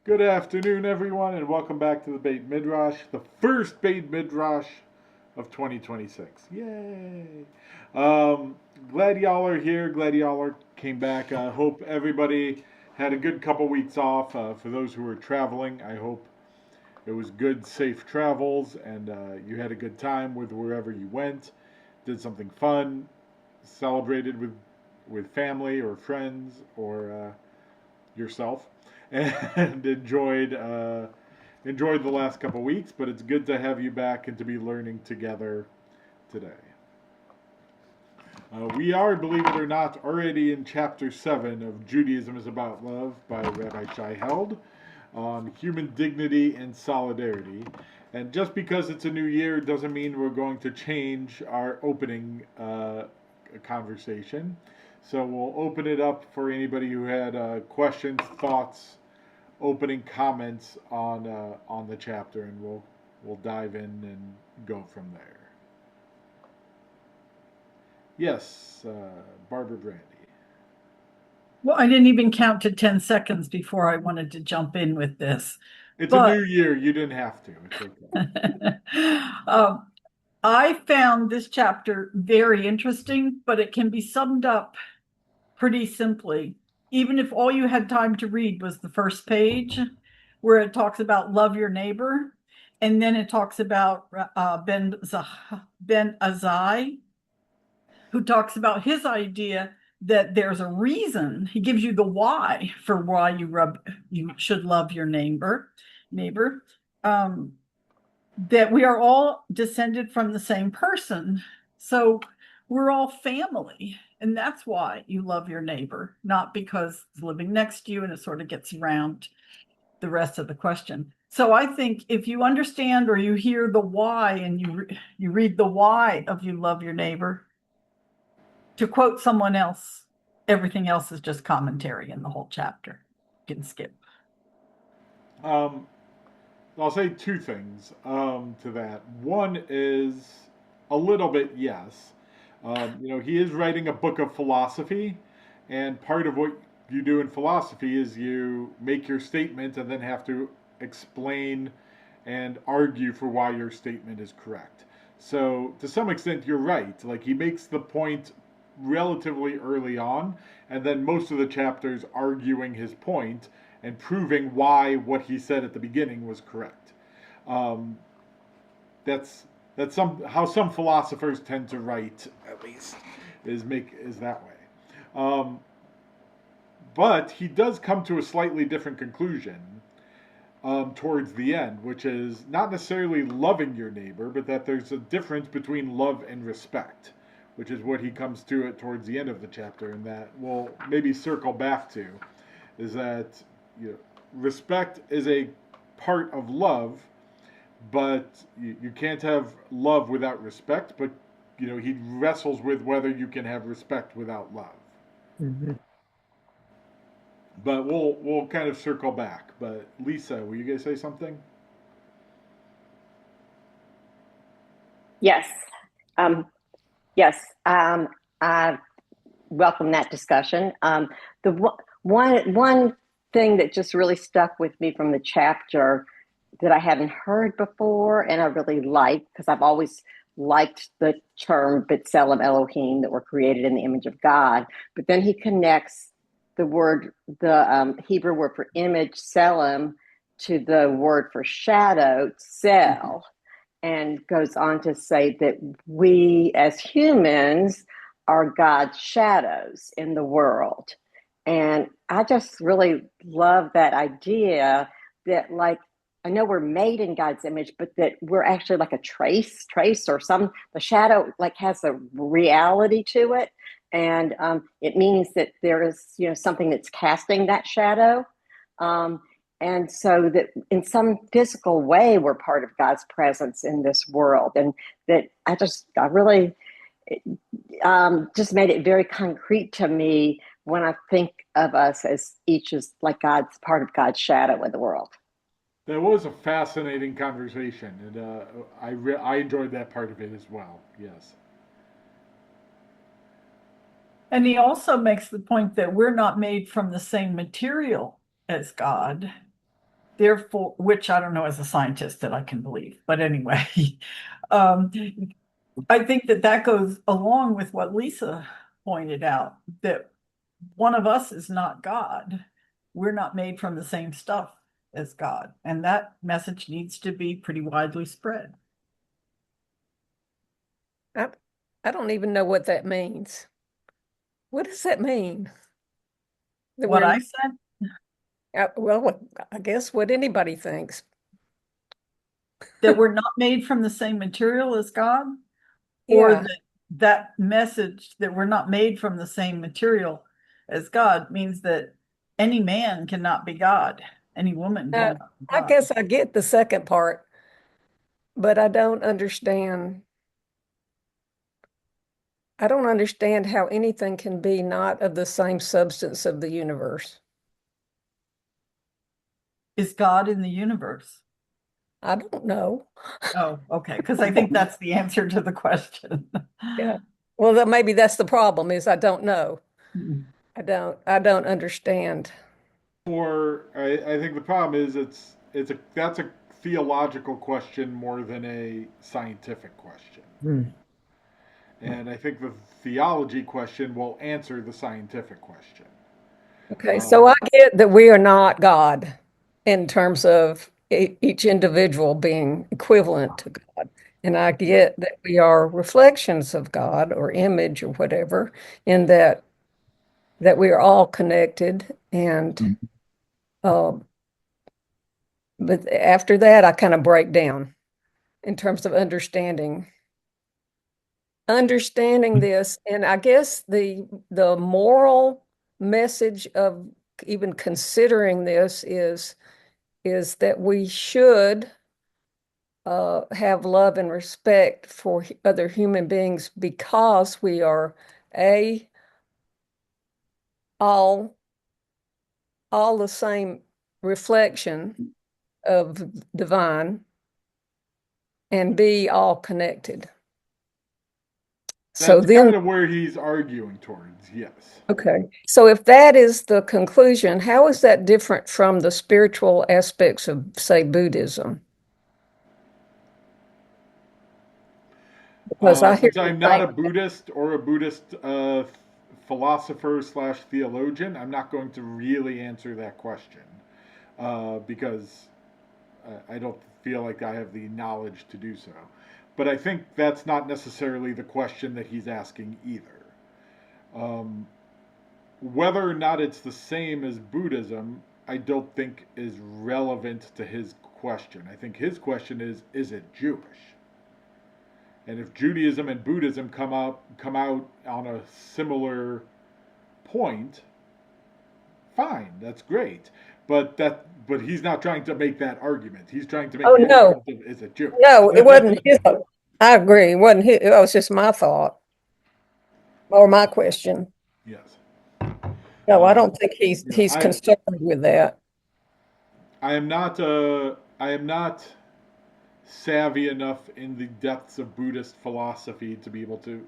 Good afternoon, everyone, and welcome back to the Beit Midrash, the first Beit Midrash of 2026. Yay! Um, Glad y'all are here. Glad came back. I hope everybody had a good couple weeks off. For those who were traveling, I hope it was good, safe travels, and you had a good time with wherever you went. Did something fun, celebrated with family or friends or yourself, and enjoyed the last couple weeks. But it's good to have you back and to be learning together today. We are, believe it or not, already in chapter 7 of Judaism is About Love by Rabbi Shai Held on human dignity and solidarity. And just because it's a new year doesn't mean we're going to change our opening conversation. So we'll open it up for anybody who had questions, thoughts, opening comments on the chapter, and we'll dive in and go from there. Yes, Barbara Brandy. Well, I didn't even count to 10 seconds before I wanted to jump in with this. It's a But new year. You didn't have to. It's okay. um, I found this chapter very interesting, but it can be summed up pretty simply. Even if all you had time to read was the first page, where it talks about love your neighbor, and then it talks about Ben Azai, who talks about his idea that there's a reason. He gives you the why for why you should love your neighbor. Um, that we are all descended from the same person, so we're all family, and that's why you love your neighbor, not because it's living next to you, and it sort of gets around the rest of the question. So I think if you understand or you hear the why and you read the why of you love your neighbor, to quote someone else, everything else is just commentary in the whole chapter. You can skip. Um, I'll say two things to that. One is a little bit yes. He is writing a book of philosophy, and part of what you do in philosophy is you make your statement and then have to explain and argue for why your statement is correct. So, to some extent, you're right. Like, he makes the point relatively early on, and then most of the chapters arguing his point and proving why what he said at the beginning was correct. Um, that's that's how some philosophers tend to write, at least, is that way. Um, but he does come to a slightly different conclusion towards the end, which is not necessarily loving your neighbor, but that there's a difference between love and respect, which is what he comes to it towards the end of the chapter, and that we'll maybe circle back to, is that respect is a part of love, but you can't have love without respect. But he wrestles with whether you can have respect without love. Mhm. But we'll kind of circle back. But Lisa, were you gonna say something? Yes. Um, yes. I welcome that discussion. The one thing that just really stuck with me from the chapter that I hadn't heard before, and I really liked because I've always liked the term B'Tselem Elohim, that we're created in the image of God. But then he connects the Hebrew word for image, Selem, to the word for shadow, Sel, and goes on to say that we as humans are God's shadows in the world. And I just really love that idea that, like, I know we're made in God's image, but that we're actually like a trace or the shadow like has a reality to it. And it means that there is, something that's casting that shadow. Um, and so that in some physical way, we're part of God's presence in this world. And that I really just made it very concrete to me when I think of us as each as like God's part of God's shadow in the world. That was a fascinating conversation, and I enjoyed that part of it as well. Yes. And he also makes the point that we're not made from the same material as God. therefore, which I don't know as a scientist that I can believe, but anyway, um, I think that that goes along with what Lisa pointed out, that one of us is not God. We're not made from the same stuff as God. And that message needs to be pretty widely spread. I, I don't even know what that means. What does that mean? That What we're I not, said, well, I guess what anybody thinks. that we're not made from the same material as God, or Yeah, that that message that we're not made from the same material as God means that any man cannot be God, any woman uh, cannot be I God. guess I get the second part, but I don't understand. I don't understand how anything can be not of the same substance of the universe. Is God in the universe? I don't know. Oh, okay, because I think that's the answer to the question. Yeah. Well, maybe that's the problem is I don't know. I don't understand. I think the problem is that's a theological question more than a scientific question. Mm. And I think the theology question will answer the scientific question. Okay, so I Um, get that we are not God in terms of each individual being equivalent to God. And I get that we are reflections of God or image or whatever, in that we are all connected. And uh, but after that, I kind of break down in terms of understanding this. And I guess the moral message of even considering this is that we should have love and respect for other human beings because we are a all all the same reflection of divine, and b all connected. So that's then, kind of where he's arguing towards, yes. okay. So if that is the conclusion, how is that different from the spiritual aspects of, say, Buddhism? Because I hear Since you I'm not saying, a Buddhist or a Buddhist philosopher slash theologian, I'm not going to really answer that question because I don't feel like I have the knowledge to do so. But I think that's not necessarily the question that he's asking either. Um, Whether or not it's the same as Buddhism, I don't think is relevant to his question. I think his question is it Jewish? And if Judaism and Buddhism come out on a similar point, fine, that's great. But he's not trying to make that argument. He's trying to make oh the no, argument of is it Jewish? no, it wasn't his. I agree. It wasn't his. It was just my thought or my question. Yes. No, I Um, don't think you know, he's concerned with that. I am not savvy enough in the depths of Buddhist philosophy to be able to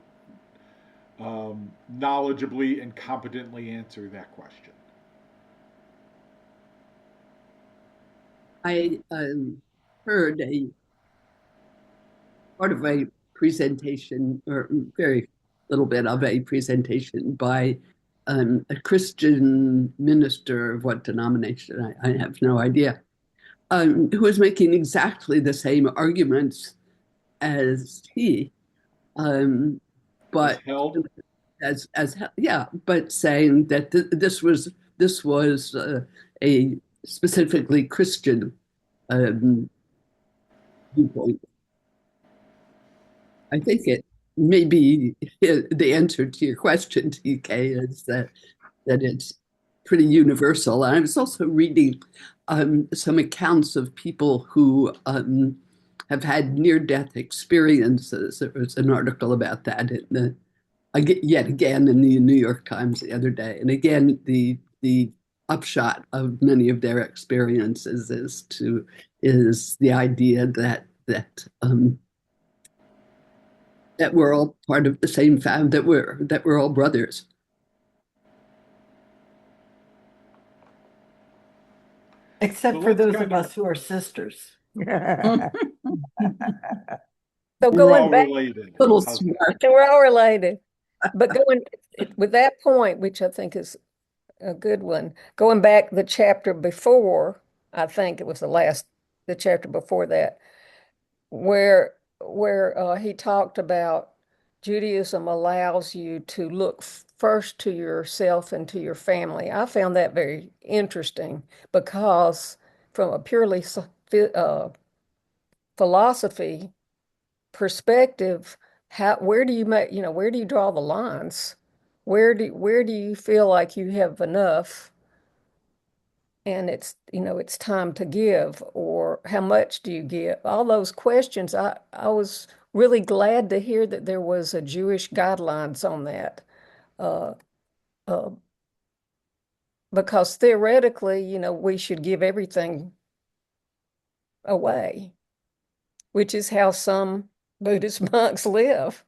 knowledgeably and competently answer that question. I heard a part of a presentation, or very little bit of a presentation by a Christian minister of what denomination, I have no idea, who was making exactly the same arguments as he, um, As but held, yeah, but saying that this was a specifically Christian um, viewpoint. I think it may be the answer to your question, TK, is that it's pretty universal. And I was also reading some accounts of people who have had near-death experiences. There was an article about that yet again in the New York Times the other day. And again, the upshot of many of their experiences is the idea that we're all part of the same family, that we're all brothers. Except for let's those kind of us who are sisters. So we're going all back, related. Little How's that? smart. we're all related. But going with that point, which I think is a good one, going back the chapter before, I think it was the chapter before that, where he talked about Judaism allows you to look first to yourself and to your family. I found that very interesting because from a purely philosophy perspective, where do you make, where do you draw the lines? Where do you feel like you have enough and it's time to give, or how much do you give? All those questions. I was really glad to hear that there was a Jewish guidelines on that. Uh, uh, because theoretically, we should give everything away, which is how some Buddhist monks live.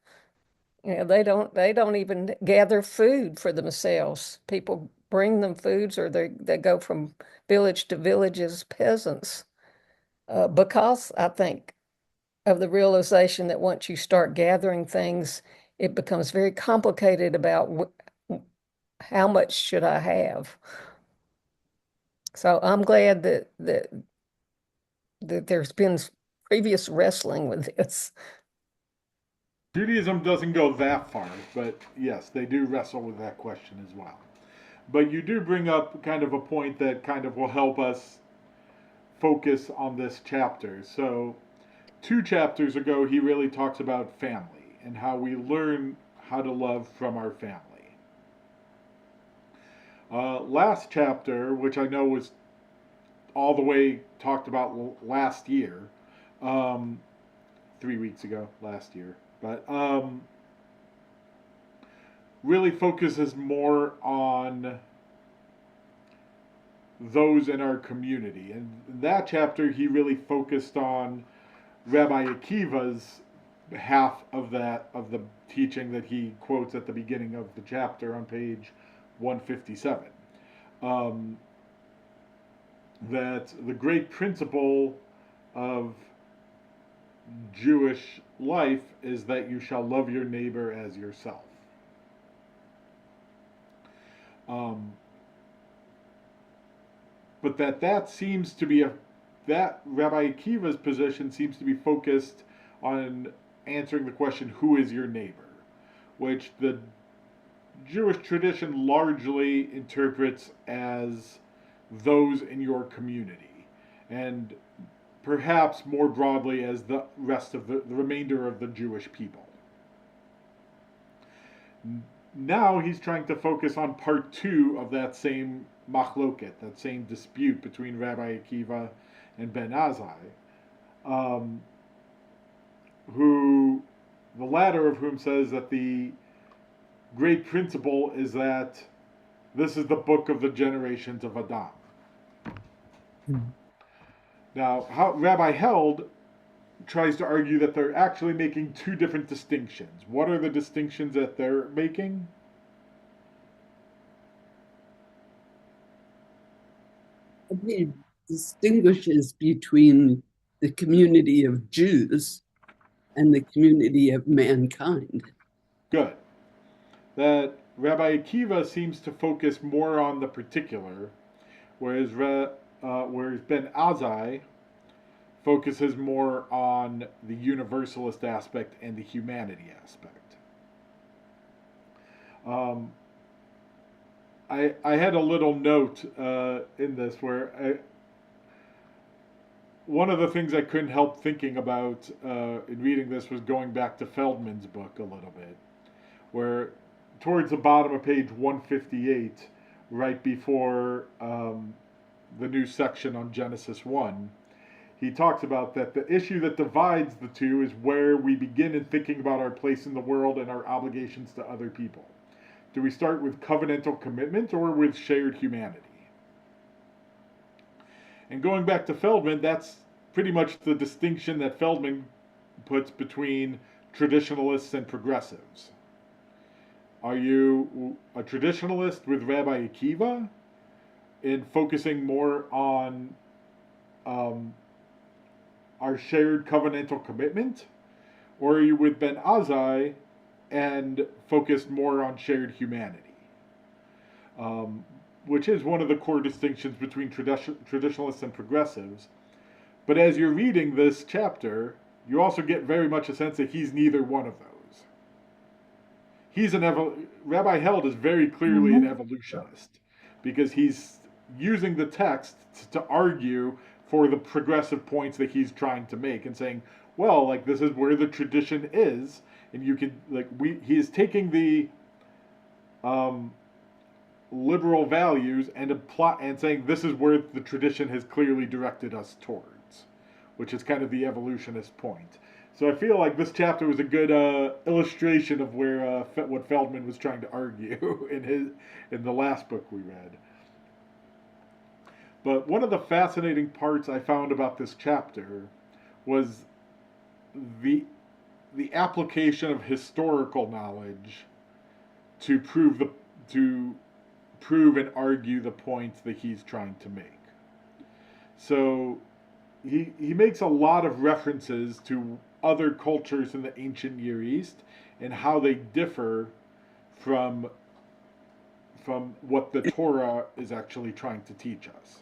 They don't even gather food for themselves. People bring them foods, or they go from village to village as peasants. Because I think of the realization that once you start gathering things, it becomes very complicated about how much should I have. So I'm glad that there's been previous wrestling with this. Judaism doesn't go that far, but yes, they do wrestle with that question as well. But you do bring up kind of a point that kind of will help us focus on this chapter. So, 2 chapters ago, he really talks about family and how we learn how to love from our family. Last chapter, which I know was all the way talked about last year, um, 3 weeks ago, last year, but really focuses more on those in our community. And in that chapter, he really focused on Rabbi Akiva's half of the teaching that he quotes at the beginning of the chapter on page 157. Um, that the great principle of Jewish life is that you shall love your neighbor as yourself. Um, but that seems to be that Rabbi Akiva's position seems to be focused on answering the question, who is your neighbor? Which the Jewish tradition largely interprets as those in your community, and perhaps more broadly as the rest of the remainder of the Jewish people. Now he's trying to focus on part 2 of that same machloket, that same dispute between Rabbi Akiva and Ben Azai, um, who, the latter of whom says that the great principle is that this is the book of the generations of Adam. Now, how Rabbi Held tries to argue that they're actually making 2 different distinctions. What are the distinctions that they're making? He distinguishes between the community of Jews and the community of mankind. Good. That Rabbi Akiva seems to focus more on the particular, whereas Ben Azai focuses more on the universalist aspect and the humanity aspect. Um, I had a little note in this where one of the things I couldn't help thinking about in reading this was going back to Feldman's book a little bit, where towards the bottom of page 158, right before the new section on Genesis 1, he talks about that the issue that divides the two is where we begin in thinking about our place in the world and our obligations to other people. Do we start with covenantal commitment or with shared humanity? And going back to Feldman, that's pretty much the distinction that Feldman puts between traditionalists and progressives. Are you a traditionalist with Rabbi Akiva in focusing more on um, our shared covenantal commitment, or are you with Ben Azai and focused more on shared humanity? Um, which is one of the core distinctions between traditionalists and progressives. But as you're reading this chapter, you also get very much a sense that he's neither one of those. He's Rabbi Held is very clearly an evolutionist because he's using the text to argue for the progressive points that he's trying to make and saying, well, like this is where the tradition is, and you can he is taking the liberal values and saying this is where the tradition has clearly directed us towards, which is kind of the evolutionist point. So I feel like this chapter was a good illustration of where what Feldman was trying to argue in the last book we read. But one of the fascinating parts I found about this chapter was the application of historical knowledge to prove and argue the points that he's trying to make. So he makes a lot of references to other cultures in the ancient Near East and how they differ from what the Torah is actually trying to teach us.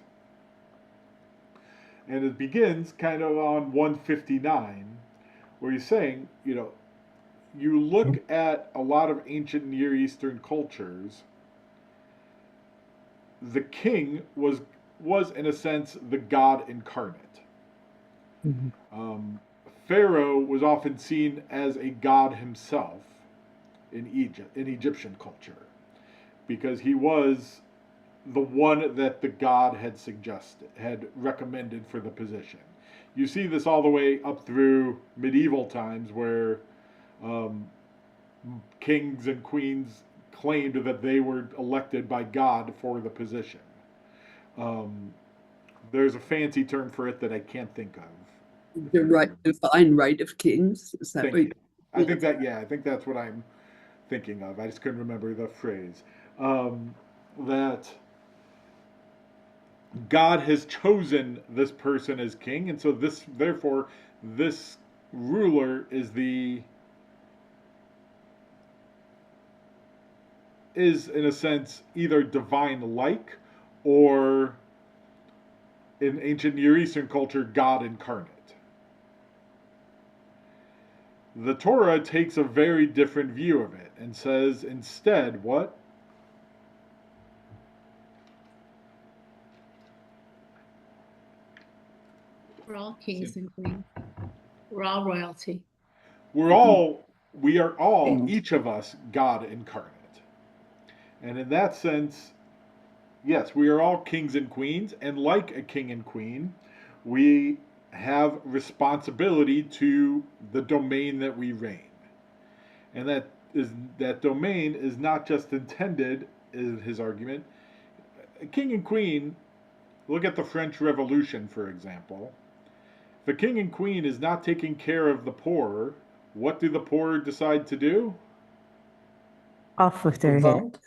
And it begins kind of on 159, where he's saying, you look at a lot of ancient Near Eastern cultures, the king was in a sense the God incarnate. Pharaoh was often seen as a god himself in Egyptian culture, because he was the one that the god had recommended for the position. You see this all the way up through medieval times, where kings and queens claimed that they were elected by God for the position. There's a fancy term for it that I can't think of. The divine right of kings. Is that what I think that's what I'm thinking of. I just couldn't remember the phrase. That God has chosen this person as king, and so therefore this ruler is in a sense either divine-like, or in ancient Near Eastern culture, God incarnate. The Torah takes a very different view of it and says instead, what? We're all kings and queens. We're all royalty. We are all, each of us, God incarnate. And in that sense, yes, we are all kings and queens, and like a king and queen, we have responsibility to the domain that we reign. And that domain is not just intended, is his argument. A king and queen, look at the French Revolution, for example. If a king and queen is not taking care of the poor, what do the poor decide to do? Off with their head.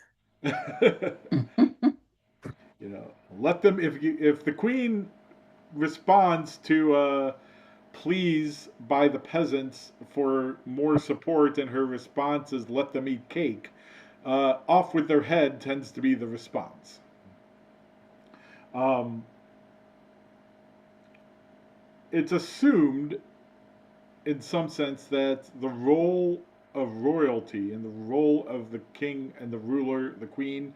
Let them. If the queen responds to pleas by the peasants for more support, and her response is let them eat cake, off with their head tends to be the response. It's assumed in some sense that the role of royalty and the role of the king and the ruler, the queen,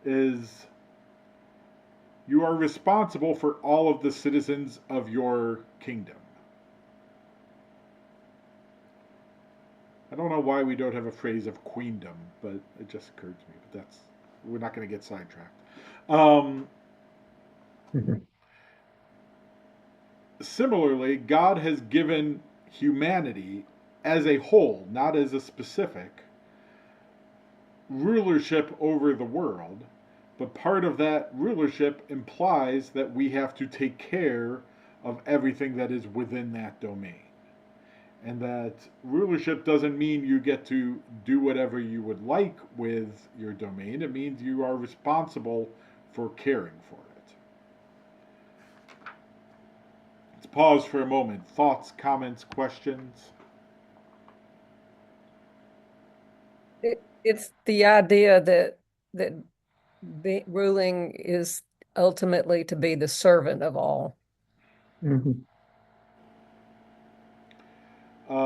is you are responsible for all of the citizens of your kingdom. I don't know why we don't have a phrase of queendom, but it just occurred to me. But we're not going to get sidetracked. Similarly, God has given humanity as a whole, not as a specific, rulership over the world. But part of that rulership implies that we have to take care of everything that is within that domain. And that rulership doesn't mean you get to do whatever you would like with your domain. It means you are responsible for caring for pause for a moment. Thoughts, comments, questions? It's the idea that ruling is ultimately to be the servant of all, Mhm.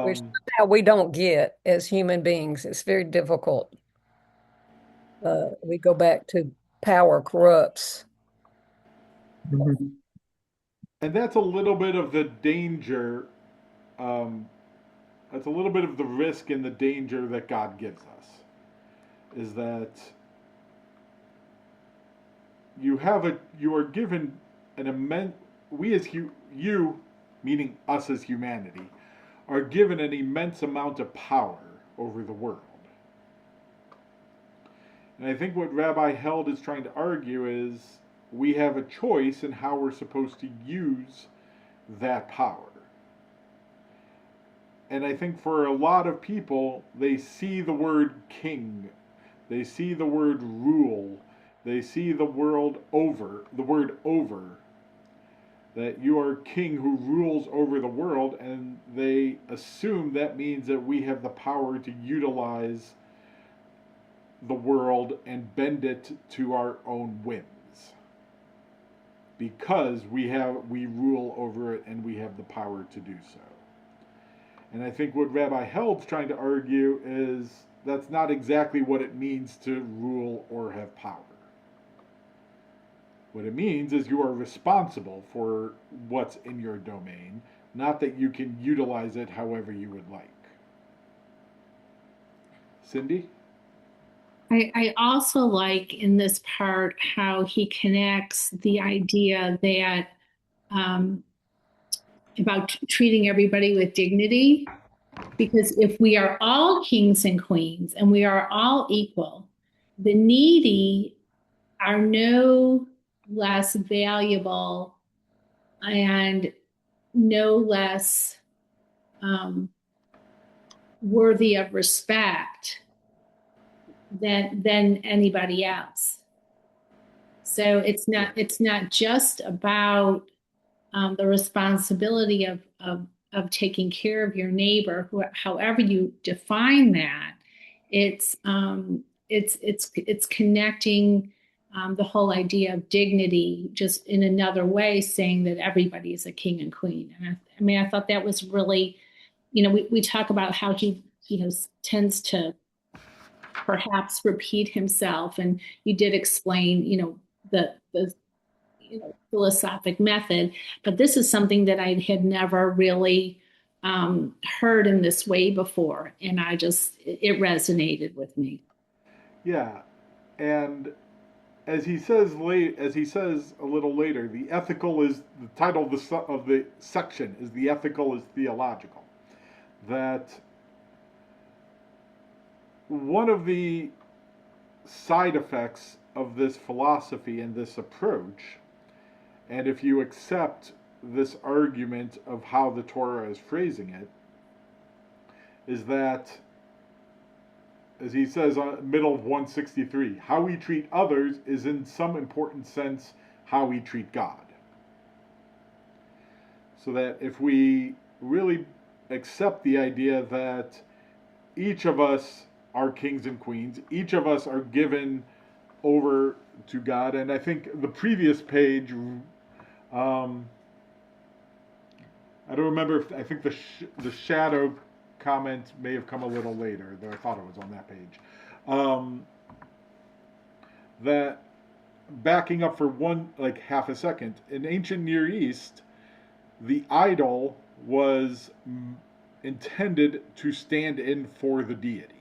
which Um, somehow we don't get as human beings. It's very difficult. We go back to power corrupts. Mhm. and that's a little bit of the danger. Um, that's a little bit of the risk and the danger that God gives us. Is that you are given an immense, we as you, meaning us as humanity, are given an immense amount of power over the world. And I think what Rabbi Held is trying to argue is we have a choice in how we're supposed to use that power. And I think for a lot of people, they see the word king, they see the word rule, they see the word over, that you are king who rules over the world, and they assume that means that we have the power to utilize the world and bend it to our own whims because we rule over it and we have the power to do so. And I think what Rabbi Held's trying to argue is that's not exactly what it means to rule or have power. What it means is you are responsible for what's in your domain, not that you can utilize it however you would like. Cindy? I also like in this part how he connects the idea that um, about treating everybody with dignity. Because if we are all kings and queens and we are all equal, the needy are no less valuable and no less worthy of respect than anybody else. So it's not just about the responsibility of taking care of your neighbor, however you define that. It's connecting the whole idea of dignity just in another way, saying that everybody is a king and queen. And I mean, I thought that was really, we talk about how he, tends to perhaps repeat himself, and you did explain, the philosophic method, but this is something that I had never really heard in this way before, and it resonated with me. Yeah. And as he says a little later, the ethical is the title of the section is the ethical is theological. That one of the side effects of this philosophy and this approach, and if you accept this argument of how the Torah is phrasing it, is that, as he says, middle of 163, how we treat others is in some important sense how we treat God. So that if we really accept the idea that each of us are kings and queens, each of us are given over to God, and I think the previous page, I don't remember if I think the shadow comment may have come a little later, though I thought it was on that page. That backing up for half a second, in ancient Near East, the idol was intended to stand in for the deity.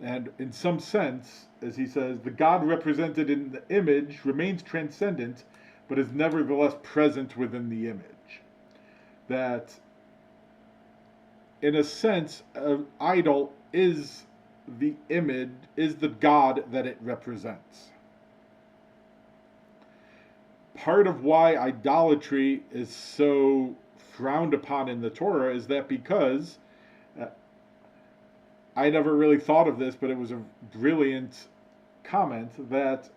And in some sense, as he says, the God represented in the image remains transcendent, but is nevertheless present within the image. That, in a sense, an idol is the image, is the God that it represents. Part of why idolatry is so frowned upon in the Torah is that because I never really thought of this, but it was a brilliant comment that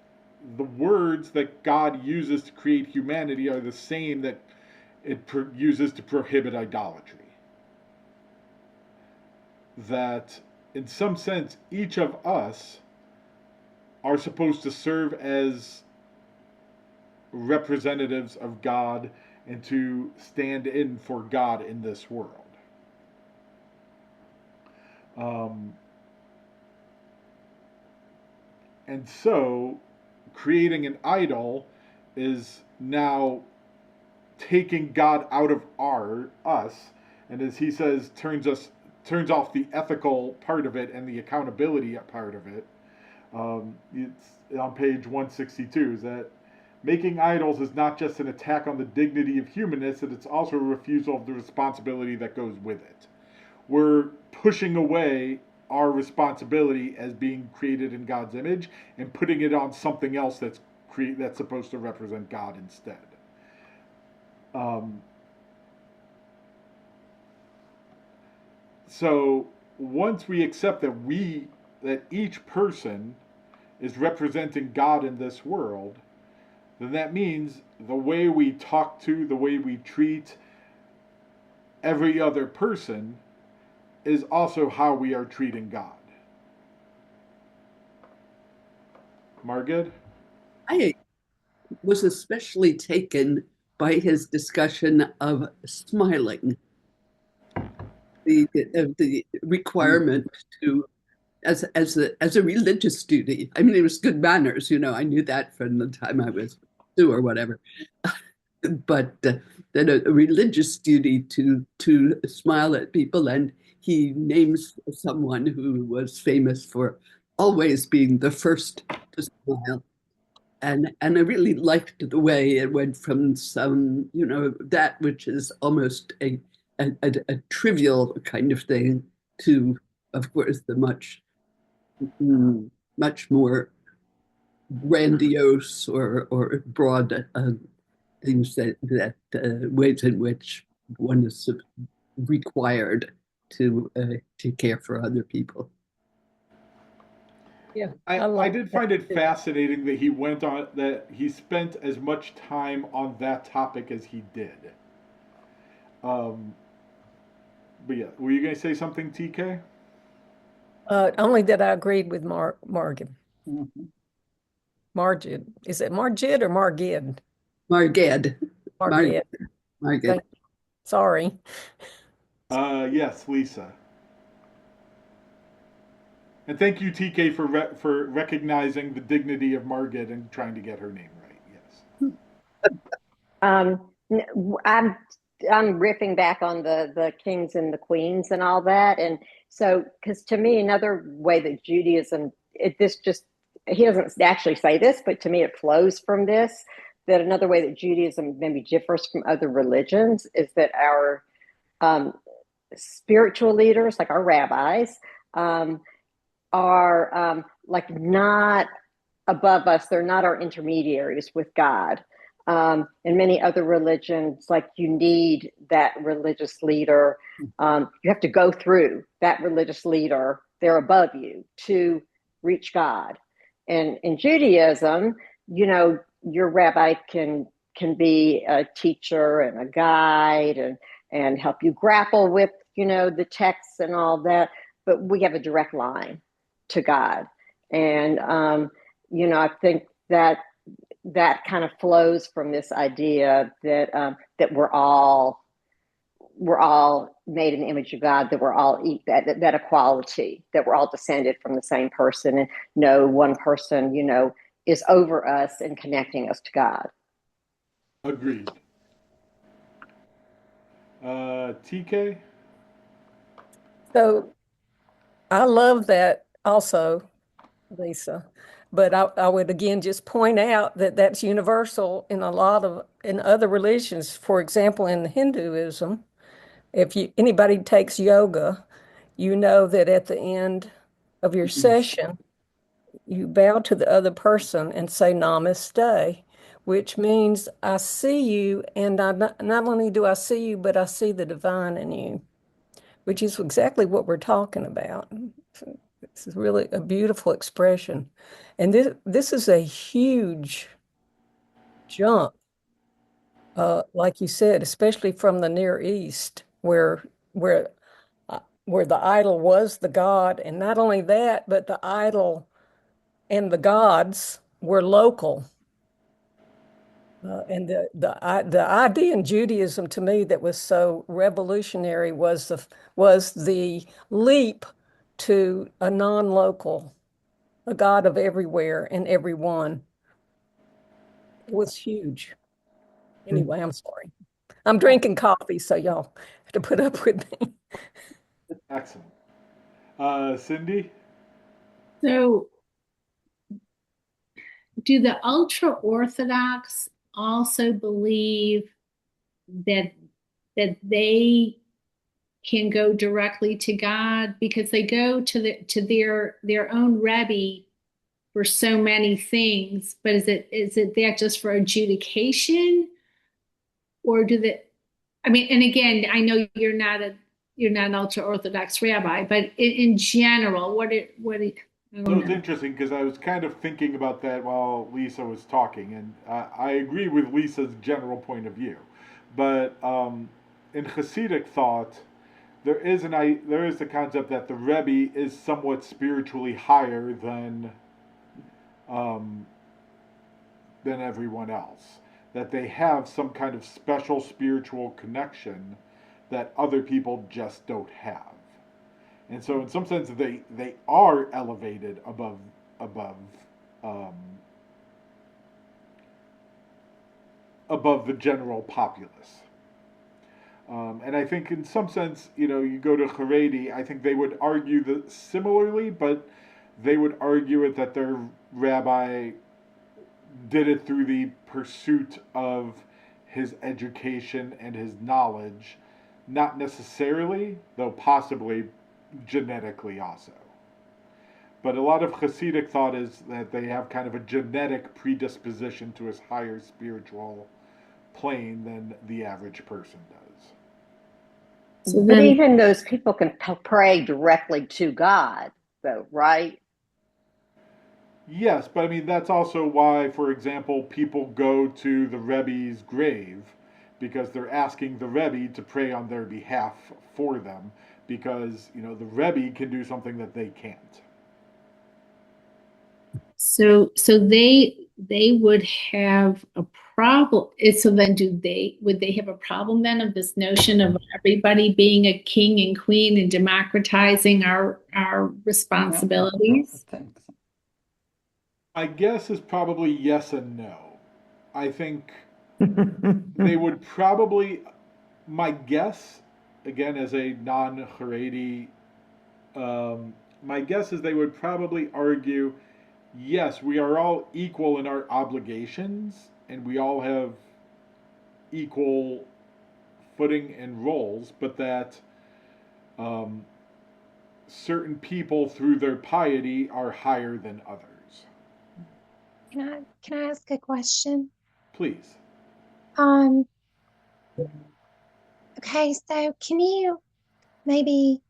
the words that God uses to create humanity are the same that uses to prohibit idolatry. That in some sense, each of us are supposed to serve as representatives of God and to stand in for God in this world. And so, creating an idol is now taking God out of us, and as he says, turns off the ethical part of it and the accountability part of it. It's on page 162 is that making idols is not just an attack on the dignity of humanness, that it's also a refusal of the responsibility that goes with it. We're pushing away our responsibility as being created in God's image and putting it on something else that's supposed to represent God instead. So once we accept that each person is representing God in this world, then that means the way we talk to, the way we treat every other person is also how we are treating God. Margaret? I was especially taken by his discussion of smiling, the requirement to as a religious duty. I mean, it was good manners, I knew that from the time I was 2 or whatever. But then a religious duty to smile at people, and he names someone who was famous for always being the first to smile. And I really liked the way it went from some, that which is almost a trivial kind of thing to, of course, the much more grandiose or broad things that ways in which one is required to care for other people. Yeah, I did find it fascinating that he spent as much time on that topic as he did. But yeah, were you going to say something, TK? Only that I agreed with Margid. Mm-hmm. Margid. Is it Margid or Margid? Marged. Margid. Marged. Sorry. Yes, Lisa. And thank you, TK, for recognizing the dignity of Margaret and trying to get her name right. Yes. I'm riffing back on the kings and the queens and all that, and so because to me another way that Judaism he doesn't actually say this, but to me it flows from this, that another way that Judaism maybe differs from other religions is that our spiritual leaders, like our rabbis, are like not above us. They're not our intermediaries with God. In many other religions, like you need that religious leader. You have to go through that religious leader. They're above you to reach God. And in Judaism, your rabbi can be a teacher and a guide and help you grapple with, the texts and all that. But we have a direct line to God. And, I think that kind of flows from this idea that we're all made in the image of God, that we're all that equality, that we're all descended from the same person, and no one person, is over us and connecting us to God. Agreed. TK? So I love that also, Lisa. But I would again just point out that that's universal in in other religions. For example, in Hinduism, if anybody takes yoga, you know that at the end of your session, you bow to the other person and say namaste, which means I see you, and not only do I see you, but I see the divine in you, which is exactly what we're talking about. This is really a beautiful expression. And this is a huge jump like you said, especially from the Near East, where the idol was the god, and not only that, but the idol and the gods were local. And the idea in Judaism to me that was so revolutionary was the leap to a non-local, a God of everywhere and everyone. It was huge. Anyway, I'm sorry. I'm drinking coffee, so y'all have to put up with me. Excellent. Cindy? So, do the ultra Orthodox also believe that they can go directly to God because they go to their own Rebbe for so many things? But is it that just for adjudication, or do they? I mean, and again, I know you're not an ultra Orthodox rabbi, but in general, I So don't it's know. interesting because I was kind of thinking about that while Lisa was talking, and I agree with Lisa's general point of view. But in Hasidic thought, there is the concept that the Rebbe is somewhat spiritually higher um, than everyone else. That they have some kind of special spiritual connection that other people just don't have. And so, in some sense, they are elevated above um, above the general populace. And I think, in some sense, you go to Haredi. I think they would argue that similarly, but they would argue it that their rabbi did it through the pursuit of his education and his knowledge, not necessarily, though possibly genetically also. But a lot of Hasidic thought is that they have kind of a genetic predisposition to a higher spiritual plane than the average person does. So But then, even those people can pray directly to God, though, right? Yes, but I mean, that's also why, for example, people go to the Rebbe's grave because they're asking the Rebbe to pray on their behalf for them because, the Rebbe can do something that they can't. so they would have a problem. So then, would they have a problem then of this notion of everybody being a king and queen and democratizing our responsibilities? I think so. My guess is probably yes and no. I think they would probably, my guess, again, as a non Haredi, um, my guess is they would probably argue yes, we are all equal in our obligations, and we all have equal footing and roles, but that um, certain people, through their piety, are higher than others. Can I ask a question? Please. Um, okay, so can you maybe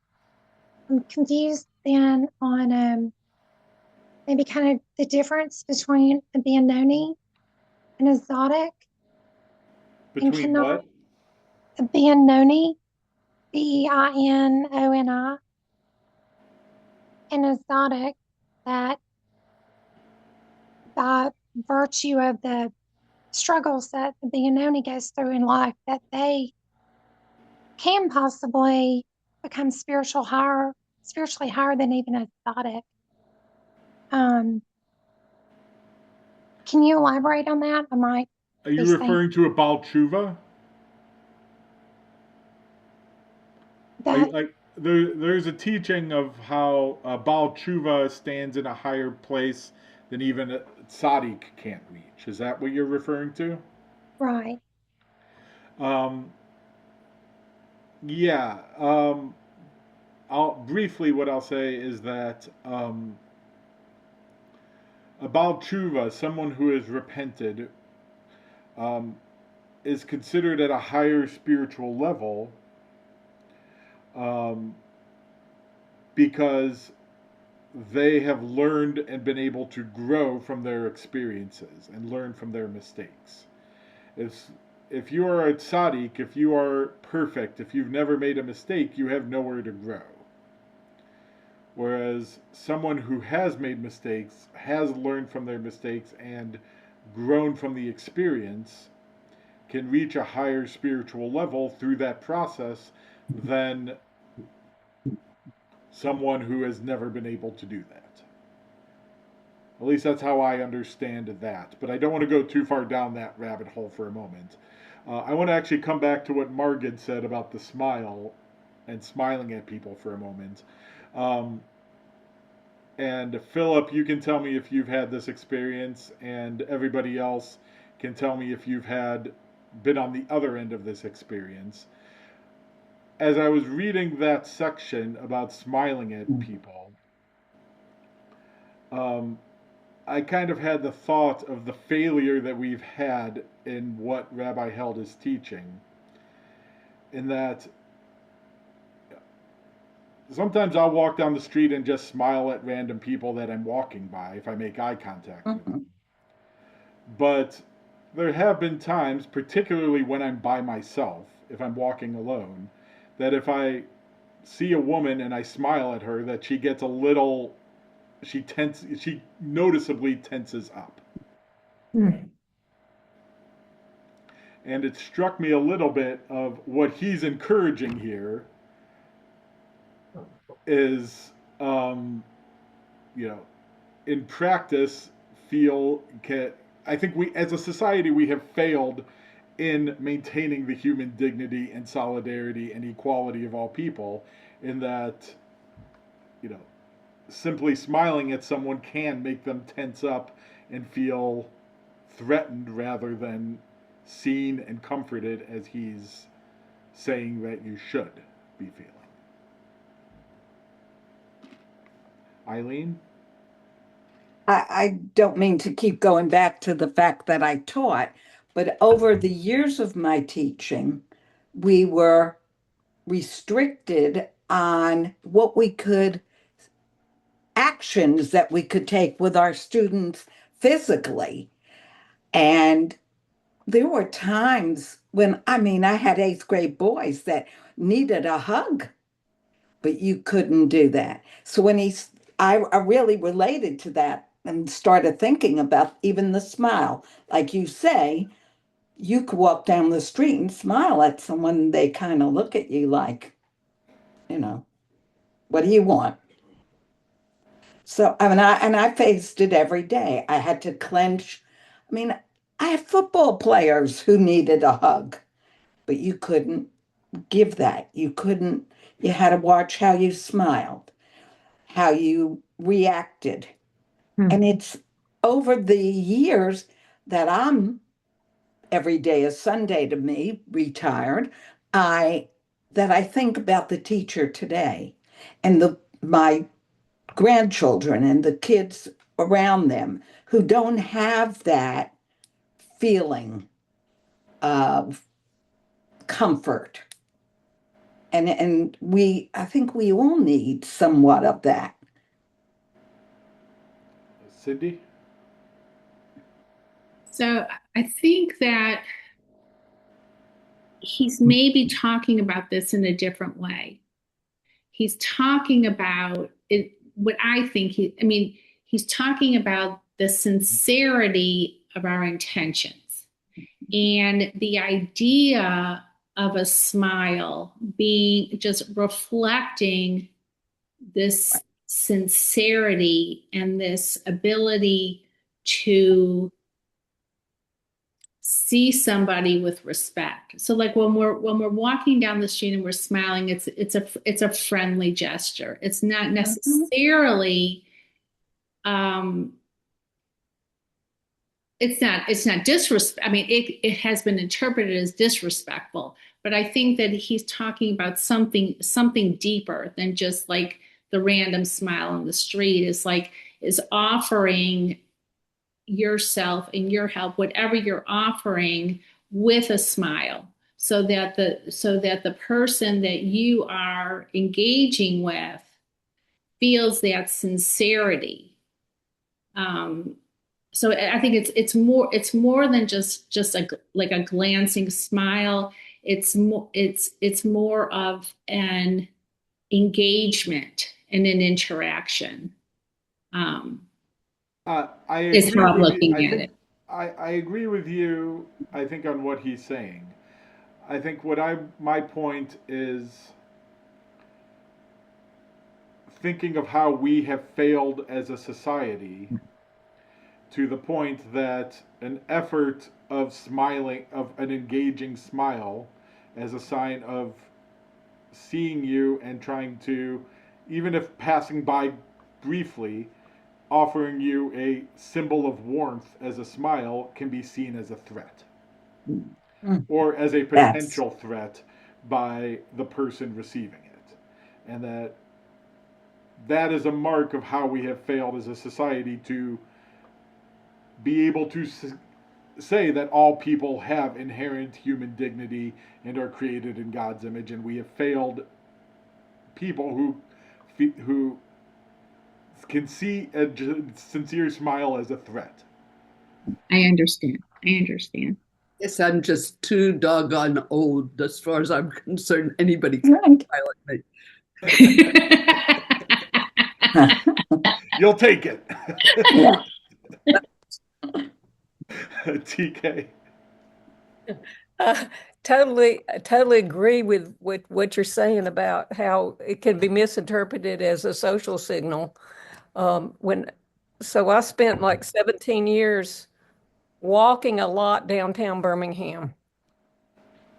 I'm confused then on maybe kind of the difference between a Benoni and a Zodic, and Between cannot what? a Benoni, Beinoni, and a Zodic that by virtue of the struggles that the Benoni goes through in life, that they can possibly become spiritually higher than even a Zodic. Um, can you elaborate on that? I might Are you be saying referring to a Baal Tshuva? that There's a teaching of how Baal Tshuva stands in a higher place than even a tzaddik can't reach. Is that what you're referring to? right. Um, yeah. What I'll say is that a Baal Tshuva, someone who has repented, um, is considered at a higher spiritual level um, because they have learned and been able to grow from their experiences and learn from their mistakes. It's if you are a tzaddik, if you are perfect, if you've never made a mistake, you have nowhere to grow. Whereas someone who has made mistakes, has learned from their mistakes, and grown from the experience can reach a higher spiritual level through that process than someone who has never been able to do that. At least that's how I understand that. But I don't want to go too far down that rabbit hole for a moment. I want to actually come back to what Margaret said about the smile and smiling at people for a moment. And Philip, you can tell me if you've had this experience, and everybody else can tell me if you've been on the other end of this experience. As I was reading that section about smiling at people, I kind of had the thought of the failure that we've had in what Rabbi Held is teaching, in that sometimes I'll walk down the street and just smile at random people that I'm walking by if I make eye contact with them. But there have been times, particularly when I'm by myself, if I'm walking alone, that if I see a woman and I smile at her, that she gets she noticeably tenses up. And it struck me a little bit of what he's encouraging here is, in practice, I think we, as a society, we have failed in maintaining the human dignity and solidarity and equality of all people, in that, simply smiling at someone can make them tense up and feel threatened rather than seen and comforted as he's saying that you should be feeling. Eileen? I don't mean to keep going back to the fact that I taught, but over the years of my teaching, we were restricted on actions that we could take with our students physically. And there were times when, I had 8th grade boys that needed a hug, but you couldn't do that. So I really related to that and started thinking about even the smile. Like you say, you could walk down the street and smile at someone, and they kind of look at you like, what do you want? So, I faced it every day. I had to clench. I had football players who needed a hug, but you couldn't give that. You had to watch how you smiled, how you reacted. And it's over the years that every day is Sunday to me, retired, that I think about the teacher today and my grandchildren and the kids around them who don't have that feeling of comfort. And I think we all need somewhat of that. Cindy? So I think that he's maybe talking about this in a different way. He's talking about it, what I think he's talking about the sincerity of our intentions and the idea of a smile being just reflecting this sincerity and this ability to see somebody with respect. So like when we're walking down the street and we're smiling, it's a friendly gesture. It's not necessarily it's not disrespect. It has been interpreted as disrespectful, but I think that he's talking about something deeper than just like the random smile on the street. Is offering yourself and your help, whatever you're offering, with a smile, so that the person that you are engaging with feels that sincerity. So I think it's more than just like a glancing smile. It's more of an engagement and an interaction. I Is agree how I'm with you. looking I at think it. I agree with you. I think on what he's saying. I think my point is thinking of how we have failed as a society to the point that an effort of smiling, of an engaging smile as a sign of seeing you and trying to, even if passing by briefly, offering you a symbol of warmth as a smile can be seen as a threat or as a Yes. potential threat by the person receiving it. And that is a mark of how we have failed as a society to be able to say that all people have inherent human dignity and are created in God's image, and we have failed people who can see a sincere smile as a threat. I understand. I understand. Yes, I'm just too doggone old as far as I'm concerned. Anybody can smile at me. You'll take it. Yeah. TK. Totally agree with what you're saying about how it can be misinterpreted as a social signal. So I spent like 17 years walking a lot downtown Birmingham.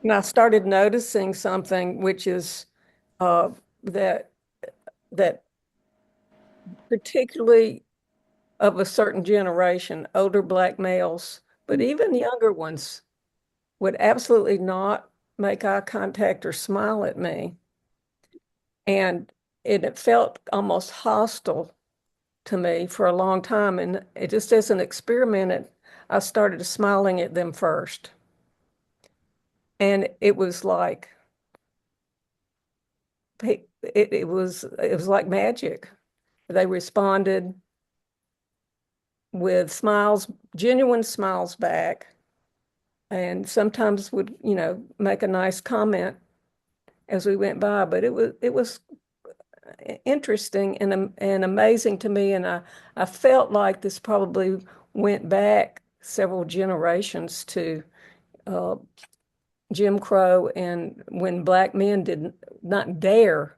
And I started noticing something, which is that that particularly of a certain generation, older Black males, but even younger ones, would absolutely not make eye contact or smile at me. And it felt almost hostile to me for a long time. And it just as an experiment, I started smiling at them first. And it was like it was like magic. They responded with smiles, genuine smiles back, and sometimes would, make a nice comment as we went by. But it was interesting and amazing to me, and I felt like this probably went back several generations to Jim Crow and when Black men did not dare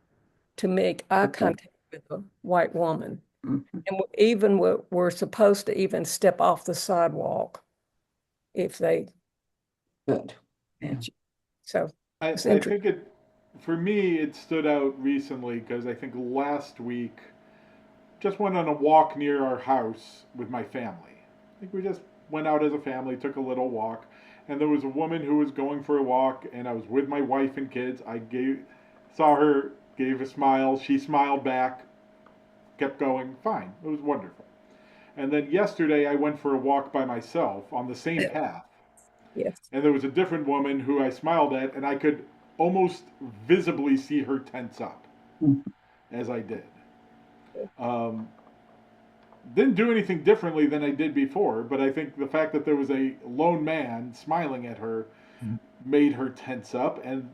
to make eye contact with a white woman. Mhm. And even were supposed to even step off the sidewalk if they. Good. Yeah. So it's I interesting. think for me, it stood out recently because I think last week just went on a walk near our house with my family. I think we just went out as a family, took a little walk, and there was a woman who was going for a walk, and I was with my wife and kids. Saw her, gave a smile. She smiled back, kept going. Fine, it was wonderful. And then yesterday, I went for a walk by myself on the same path, Yes. and there was a different woman who I smiled at, and I could almost visibly see her tense up Mhm. as I did. Um, didn't do anything differently than I did before, but I think the fact that there was a lone man smiling at her made her tense up. And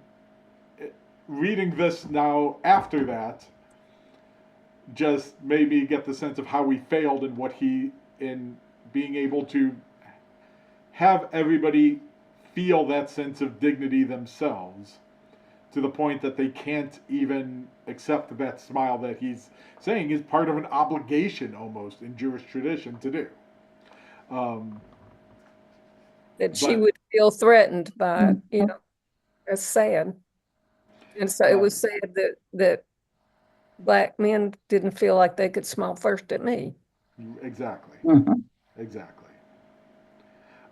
reading this now after that just made me get the sense of how we failed in being able to have everybody feel that sense of dignity themselves to the point that they can't even accept that smile that he's saying is part of an obligation almost in Jewish tradition to do. That she But would feel threatened by, that's sad. And so it was sad that Black men didn't feel like they could smile first at me. exactly, Mhm. exactly.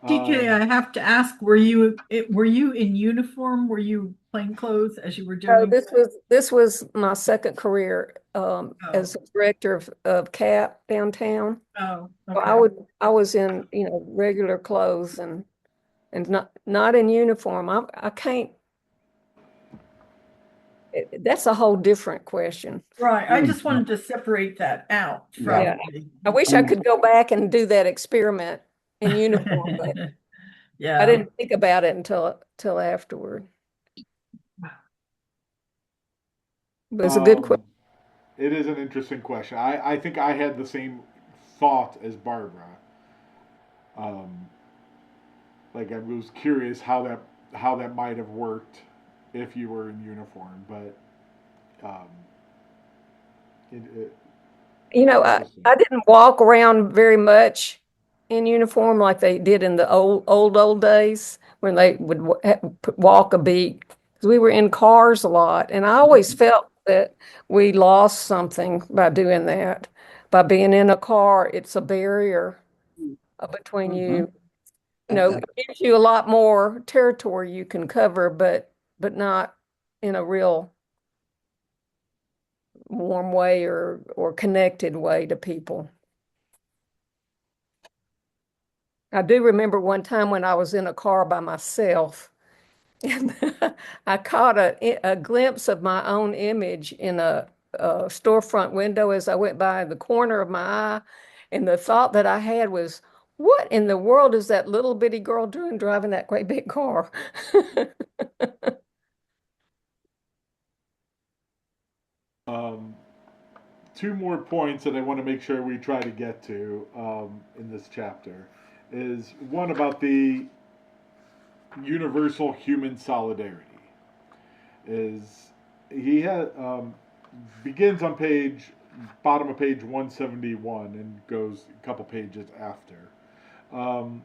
TK, I have to ask, were you in uniform? Were you plain clothes as you were So doing? this was my second career as Oh, a director of CAP downtown. oh, So okay. I was in, regular clothes and not in uniform. I can't. That's a whole different question. Right. I just wanted to separate that out from Yeah. I wish I could go back and do that experiment in uniform, but I yeah. didn't think about it until afterward. But it's a good question. It is an interesting question. I think I had the same thought as Barbara. Um, like I was curious how that might have worked if you were in uniform, but um, it You know, I didn't walk around very much in uniform like they did in the old days when they would walk a beat, because we were in cars a lot, and I always felt that we lost something by doing that. By being in a car, it's a barrier between you. You know, it gives you a lot more territory you can cover, but not in a real warm way or connected way to people. I do remember one time when I was in a car by myself, and I caught a glimpse of my own image in a storefront window as I went by the corner of my eye. And the thought that I had was, what in the world is that little bitty girl doing driving that great big car? Two more points that I want to make sure we try to get to in this chapter is one about the universal human solidarity. Is he had begins on bottom of page 171 and goes a couple pages after. I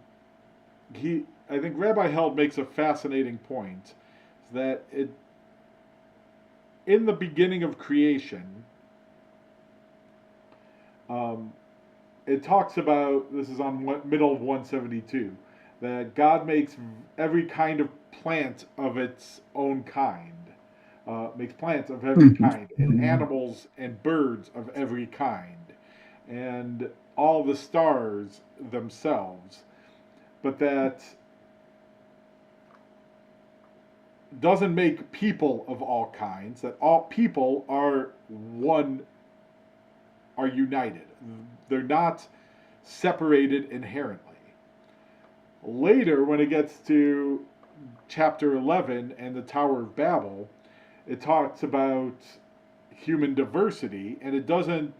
think Rabbi Held makes a fascinating point that in the beginning of creation, it talks about, this is on middle of 172, that God makes every kind of plant of its own kind. Makes plants of every kind, and animals and birds of every kind, and all the stars themselves. But that doesn't make people of all kinds, that all people are united. They're not separated inherently. Later, when it gets to chapter 11 and the Tower of Babel, it talks about human diversity, and it doesn't,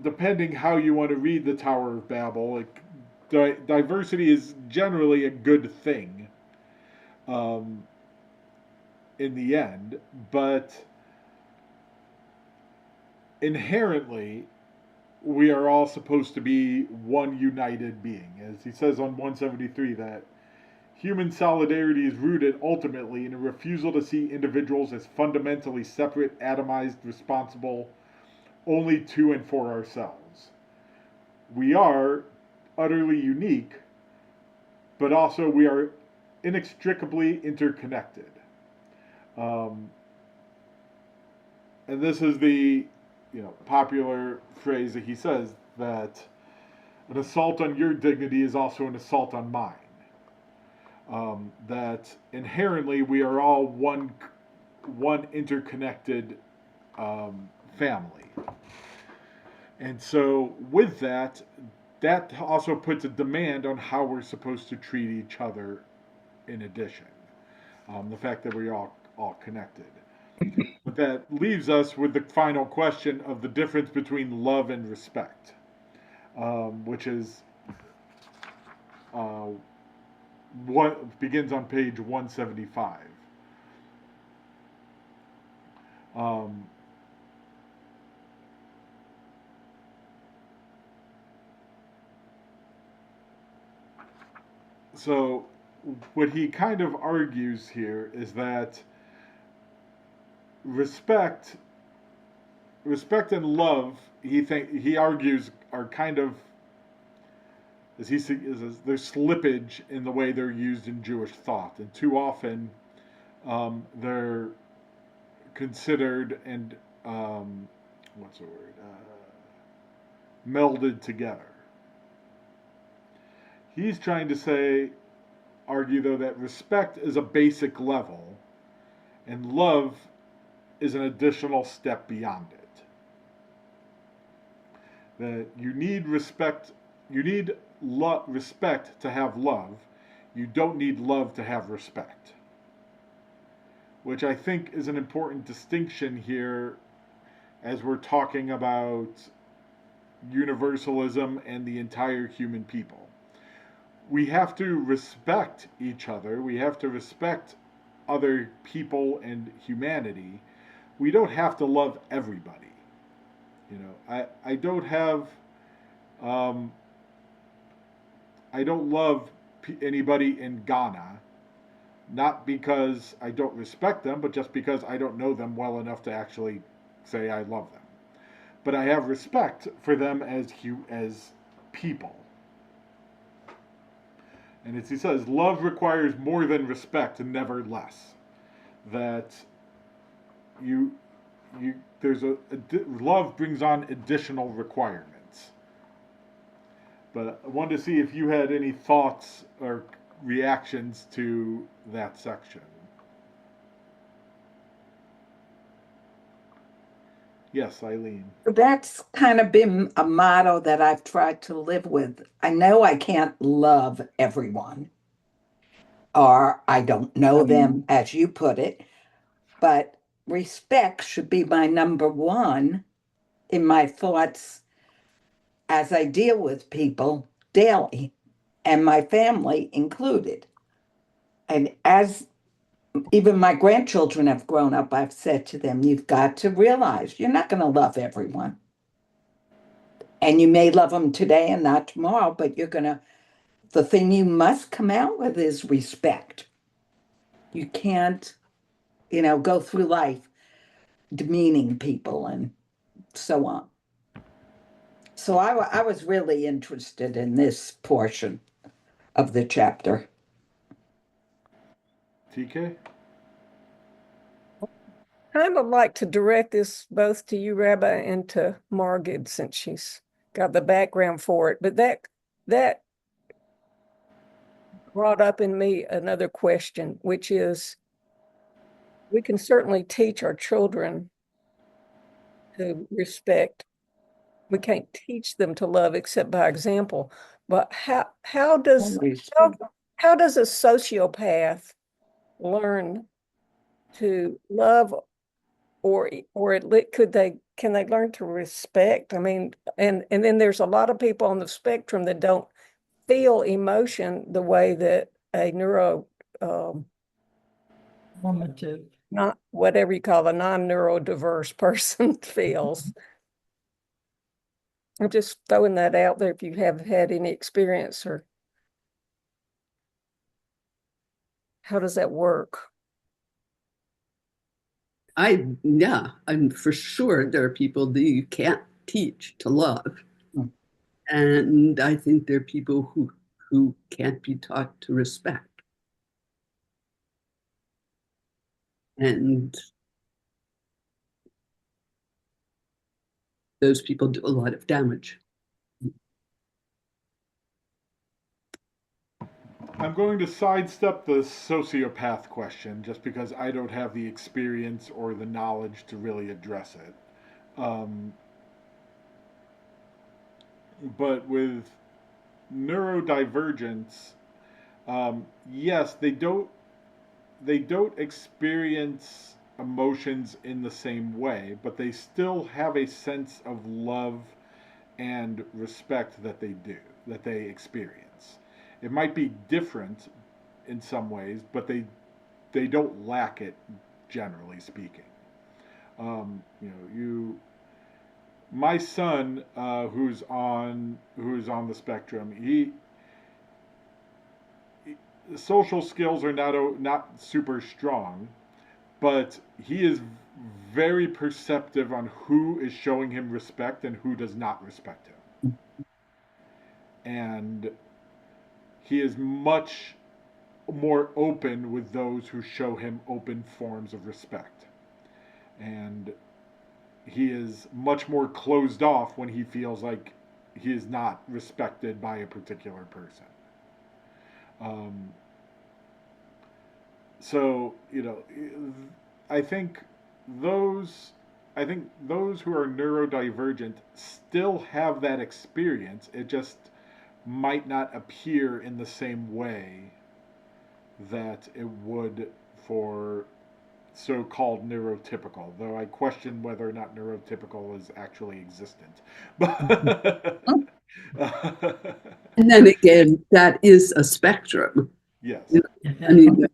depending how you want to read the Tower of Babel, diversity is generally a good thing in the end, but inherently, we are all supposed to be one united being. As he says on 173, that human solidarity is rooted ultimately in a refusal to see individuals as fundamentally separate, atomized, responsible only to and for ourselves. We are utterly unique, but also we are inextricably interconnected. And this is the popular phrase that he says, that an assault on your dignity is also an assault on mine. That inherently we are all one interconnected family. And so with that also puts a demand on how we're supposed to treat each other in addition. The fact that we're all connected. But that leaves us with the final question of the difference between love and respect, which is what begins on page 175. So what he kind of argues here is that respect and love, he argues, are kind of, as he sees, there's slippage in the way they're used in Jewish thought, and too often they're considered and melded together. He's trying to argue though, that respect is a basic level, And love is an additional step beyond it. That you need respect, you need respect to have love. You don't need love to have respect. Which I think is an important distinction here as we're talking about universalism and the entire human people. We have to respect each other. We have to respect other people and humanity. We don't have to love everybody. I don't have, I don't love anybody in Ghana, not because I don't respect them, but just because I don't know them well enough to actually say I love them. But I have respect for them as people. And as he says, love requires more than respect and never less. That love brings on additional requirements. But I wanted to see if you had any thoughts or reactions to that section. Yes, Eileen. That's kind of been a motto that I've tried to live with. I know I can't love everyone, or I don't know them, as you put it, but respect should be my number one in my thoughts as I deal with people daily, and my family included. And as even my grandchildren have grown up, I've said to them, you've got to realize you're not going to love everyone. And you may love them today and not tomorrow, but the thing you must come out with is respect. You can't, go through life demeaning people and so on. So I was really interested in this portion of the chapter. TK? I would like to direct this both to you, Rabbi, and to Margid, since she's got the background for it. But that brought up in me another question, which is, we can certainly teach our children to respect. We can't teach them to love except by example. But how does a sociopath learn to love, or can they learn to respect? I mean, and then there's a lot of people on the spectrum that don't feel emotion the way that a Normative. not whatever you call a non-neurodiverse person feels. I'm just throwing that out there if you have had any experience, or how does that work? I'm for sure there are people that you can't teach to love. And I think there are people who can't be taught to respect. And those people do a lot of damage. I'm going to sidestep the sociopath question just because I don't have the experience or the knowledge to really address it. But with neurodivergence, yes, they don't experience emotions in the same way, but they still have a sense of love and respect that they experience. It might be different in some ways, but they don't lack it, generally speaking. My son, who's on the spectrum, social skills are not super strong, but he is very perceptive on who is showing him respect and who does not respect him. And he is much more open with those who show him open forms of respect. And he is much more closed off when he feels like he is not respected by a particular person. So, I think those I think those who are neurodivergent still have that experience. It just might not appear in the same way that it would for so-called neurotypical, though I question whether or not neurotypical is actually existent. But And then again, that is a spectrum. yes, I mean,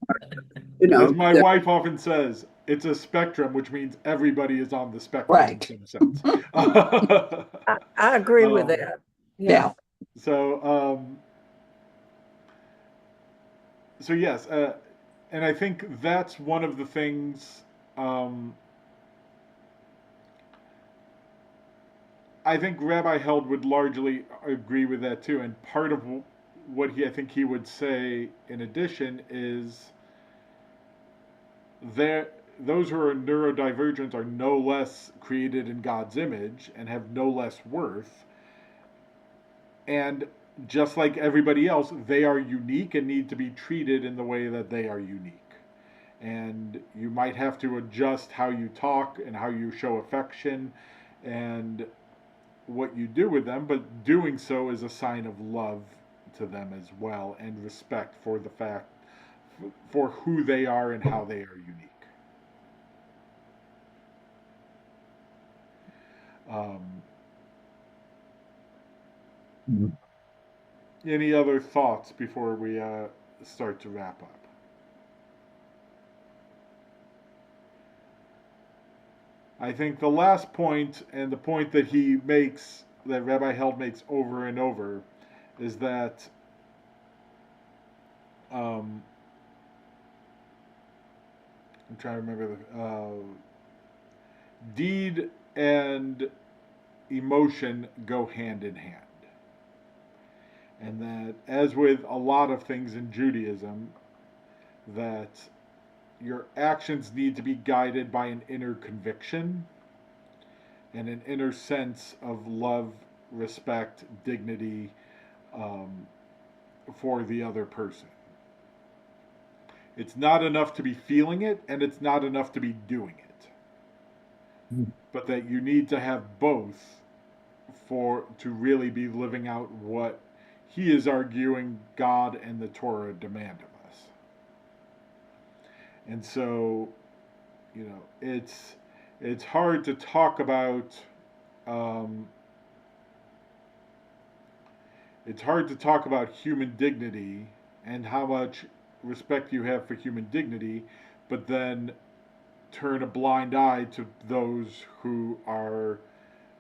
as my wife often says, it's a spectrum, which means everybody is on the spectrum Right. in some sense. I agree with Um, that. Yeah. So, so yes, and I think that's one of the things. I think Rabbi Held would largely agree with that too. And part of what I think he would say in addition is that those who are neurodivergent are no less created in God's image and have no less worth. And just like everybody else, they are unique and need to be treated in the way that they are unique. And you might have to adjust how you talk and how you show affection and what you do with them, but doing so is a sign of love to them as well and respect for the fact for who they are and how they are unique. Any other thoughts before we start to wrap up? I think the last point, and the point that he makes, that Rabbi Held makes over and over, is that I'm trying to remember the deed and emotion go hand in hand. And that, as with a lot of things in Judaism, that your actions need to be guided by an inner conviction and an inner sense of love, respect, dignity for the other person. It's not enough to be feeling it, and it's not enough to be doing it. But that you need to have both to really be living out what he is arguing God and the Torah demand of us. And so, it's hard to talk about human dignity and how much respect you have for human dignity, but then turn a blind eye to those who are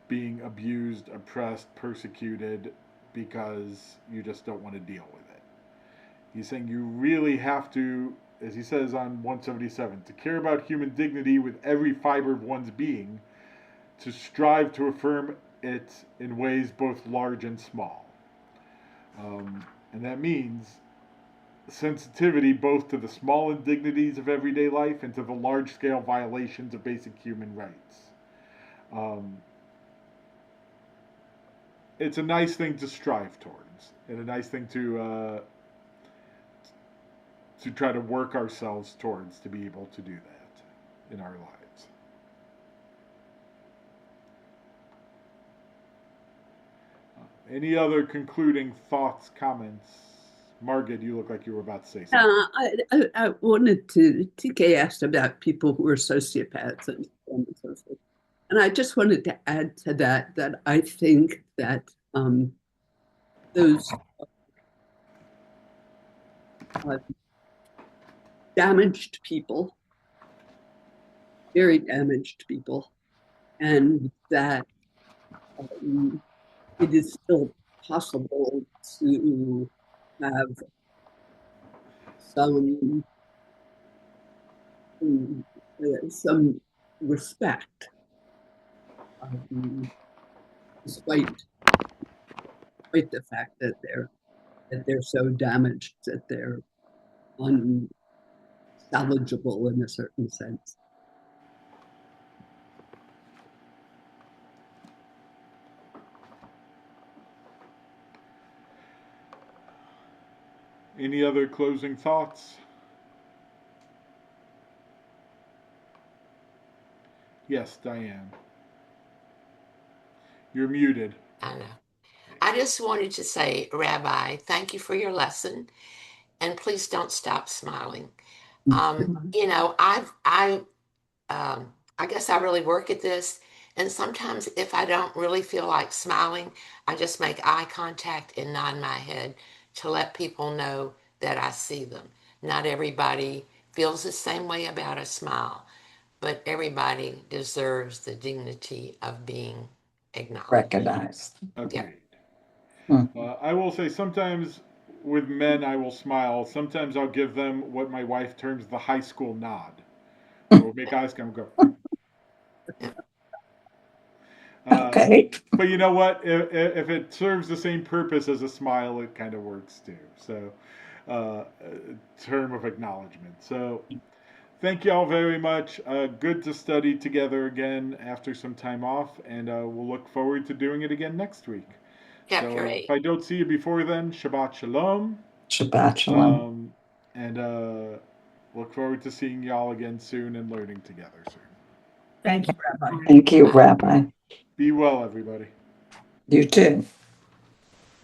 being abused, oppressed, persecuted because you just don't want to deal with it. He's saying you really have to, as he says on 177, to care about human dignity with every fiber of one's being, to strive to affirm it in ways both large and small. And that means sensitivity both to the small indignities of everyday life and to the large-scale violations of basic human rights. It's a nice thing to strive towards, and a nice thing to try to work ourselves towards, to be able to do that in our lives. Any other concluding thoughts, comments? Margaret, you look like you were about to say something. I wanted to, TK asked about people who are sociopaths and so forth. And I just wanted to add to that I think that those damaged people, very damaged people, and that it is still possible to have some respect, despite the fact that they're so damaged that they're unsalvageable in a certain sense. Any other closing thoughts? Yes, Diane. You're muted. I know. I just wanted to say, Rabbi, thank you for your lesson, and please don't stop smiling. You know, I guess I really work at this, and sometimes if I don't really feel like smiling, I just make eye contact and nod my head to let people know that I see them. Not everybody feels the same way about a smile, but everybody deserves the dignity of being acknowledged. Recognized. Yeah. Agreed. Hmm. I will say sometimes with men I will smile. Sometimes I'll give them what my wife terms the high school nod. We'll make eyes come go. Okay. But you know what? If it serves the same purpose as a smile, it kind of works too. So, term of acknowledgement. So, thank you all very much. Good to study together again after some time off, and we'll look forward to doing it again next week. Chapter So, if 8. I don't see you before then, Shabbat Shalom. Shabbat shalom. And look forward to seeing y'all again soon and learning together soon. Thank you, Rabbi. Thank you, Rabbi. Be well, everybody. You too.